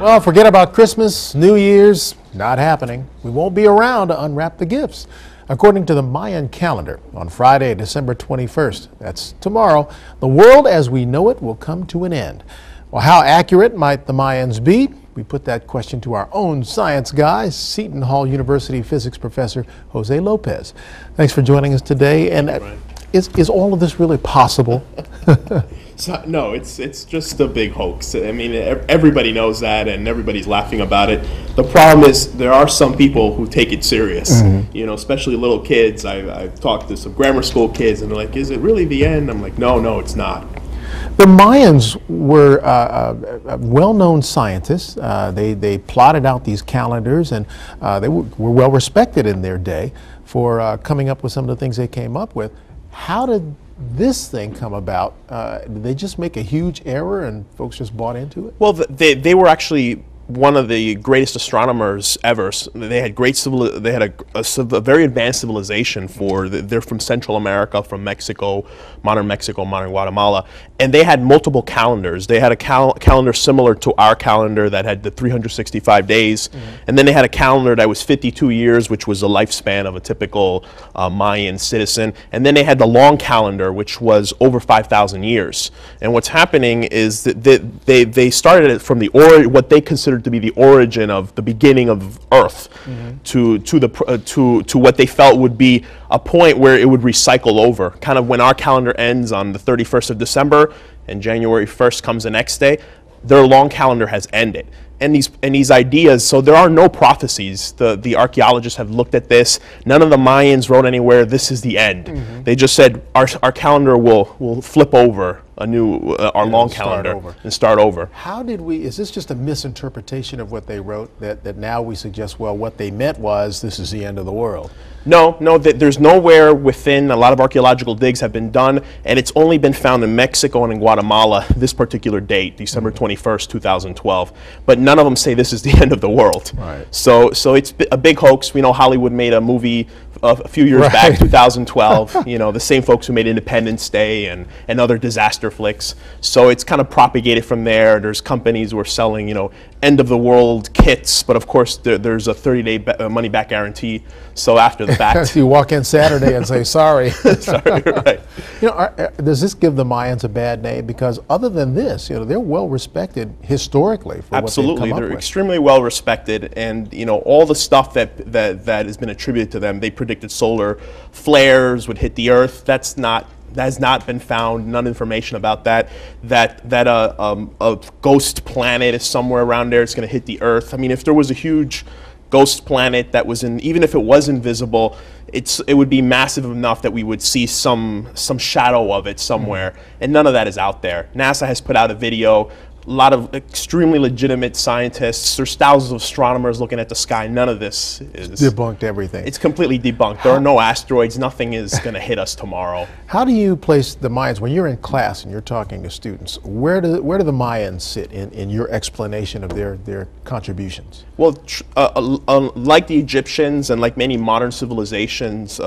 Well, forget about Christmas, New Year's, not happening. We won't be around to unwrap the gifts. According to the Mayan calendar, on Friday, December 21st, that's tomorrow, the world as we know it will come to an end. Well, how accurate might the Mayans be? We put that question to our own science guy, Seton Hall University physics professor Jose Lopez. Thanks for joining us today. And is all of this really possible? No, it's just a big hoax. I mean, everybody knows that, and everybody's laughing about it. The problem is there are some people who take it serious. You know, especially little kids. I've talked to some grammar school kids, and they're like, "Is it really the end?" I'm like, "No, it's not." The Mayans were well-known scientists. They plotted out these calendars, and they were well respected in their day for coming up with some of the things they came up with. How did this thing come about? Did they just make a huge error and folks just bought into it? Well, they were actually one of the greatest astronomers ever. They had a very advanced civilization. They're from Central America, from Mexico, modern Guatemala, and they had multiple calendars. They had a calendar similar to our calendar that had the 365 days, and then they had a calendar that was 52 years, which was the lifespan of a typical Mayan citizen, and then they had the long calendar, which was over 5,000 years. And what's happening is that they started it from what they considered to be the origin of the beginning of Earth, to what they felt would be a point where it would recycle over. Kind of when our calendar ends on the 31st of December and January 1st comes the next day, their long calendar has ended. And these ideas, so there are no prophecies. The archaeologists have looked at this. None of the Mayans wrote anywhere, "This is the end." They just said our calendar will flip over our long calendar and start over. How did is this just a misinterpretation of what they wrote, that now we suggest, well, what they meant was this is the end of the world? No, there's nowhere within. A lot of archaeological digs have been done, and it's only been found in Mexico and in Guatemala this particular date, December 21st, 2012. But none of them say this is the end of the world. Right. So it's a big hoax. We know Hollywood made a movie a few years back, 2012, you know, the same folks who made Independence Day and other disaster flicks. So it's kind of propagated from there. There's companies who are selling, you know, end of the world kits, but of course there's a 30-day money back guarantee. So after the fact, you walk in Saturday and say sorry. Sorry, right. You know, does this give the Mayans a bad name? Because other than this, you know, they're well respected historically for Absolutely, what they've come up they're with. extremely well respected, and you know, all the stuff that has been attributed to them. They predicted solar flares would hit the Earth. That has not been found. None information about that. That a ghost planet is somewhere around there. It's going to hit the Earth. I mean, if there was a huge ghost planet that was even if it was invisible, it would be massive enough that we would see some shadow of it somewhere. And none of that is out there. NASA has put out a video. A lot of extremely legitimate scientists. There's thousands of astronomers looking at the sky. None of this is debunked everything. It's completely debunked. There are no asteroids. Nothing is going to hit us tomorrow. How do you place the Mayans when you're in class and you're talking to students? Where do the Mayans sit in your explanation of their contributions? Well, like the Egyptians and like many modern civilizations,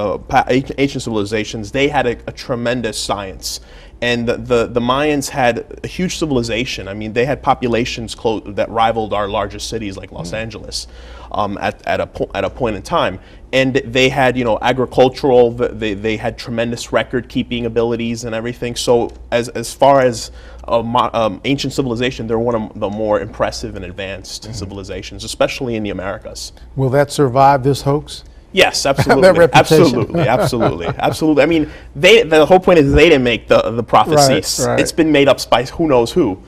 ancient civilizations, they had a tremendous science. And the Mayans had a huge civilization. I mean, they had populations that rivaled our largest cities like Los Angeles at a point in time. And they had, you know, agricultural. They had tremendous record-keeping abilities and everything. So as far as ancient civilization, they're one of the more impressive and advanced civilizations, especially in the Americas. Will that survive this hoax? Yes, absolutely, absolutely. I mean, the whole point is they didn't make the prophecies. Right. It's been made up by who knows who.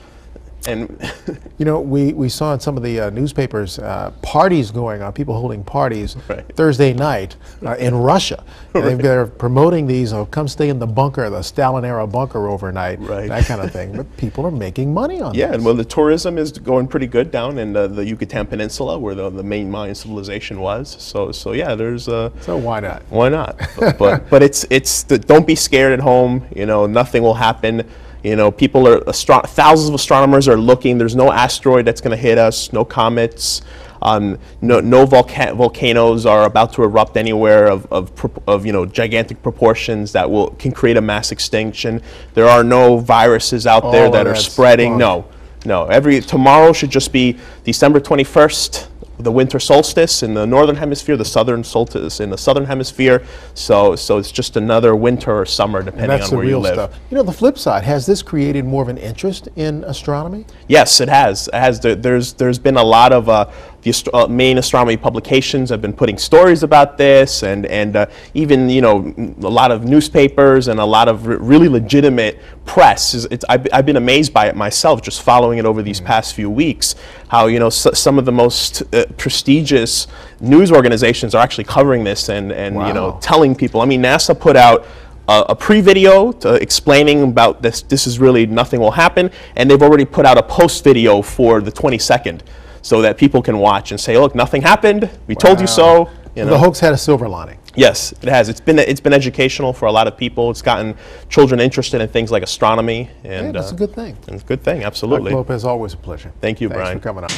And you know, we saw in some of the newspapers parties going on, people holding parties Thursday night in Russia. They're promoting these, come stay in the bunker, the Stalin-era bunker overnight, that kind of thing. But people are making money on this. Yeah, and well, the tourism is going pretty good down in the Yucatan Peninsula, where the main Mayan civilization was. So yeah, there's so why not? Why not? but it's don't be scared at home. You know, nothing will happen. You know, thousands of astronomers are looking. There's no asteroid that's going to hit us, no comets. No volcanoes are about to erupt anywhere of you know, gigantic proportions that can create a mass extinction. There are no viruses out there that are spreading. No, No, tomorrow should just be December 21st, the winter solstice in the northern hemisphere, the southern solstice in the southern hemisphere. So it's just another winter or summer, depending on where you live. Stuff. You know, the flip side, has this created more of an interest in astronomy? Yes, it has. There's been a lot of the main astronomy publications have been putting stories about this, and even a lot of newspapers and a lot of really legitimate press. I've been amazed by it myself, just following it over these past few weeks. How some of the most prestigious news organizations are actually covering this and wow. Telling people. I mean, NASA put out a pre-video explaining about this. This is really nothing will happen, and they've already put out a post-video for the 22nd, so that people can watch and say, "Look, nothing happened. We told you so." The hoax had a silver lining. Yes, it has. It's been educational for a lot of people. It's gotten children interested in things like astronomy, and that's a good thing. It's a good thing, absolutely. Dr. Lopez, always a pleasure. Thank you, Thanks Brian. for coming on.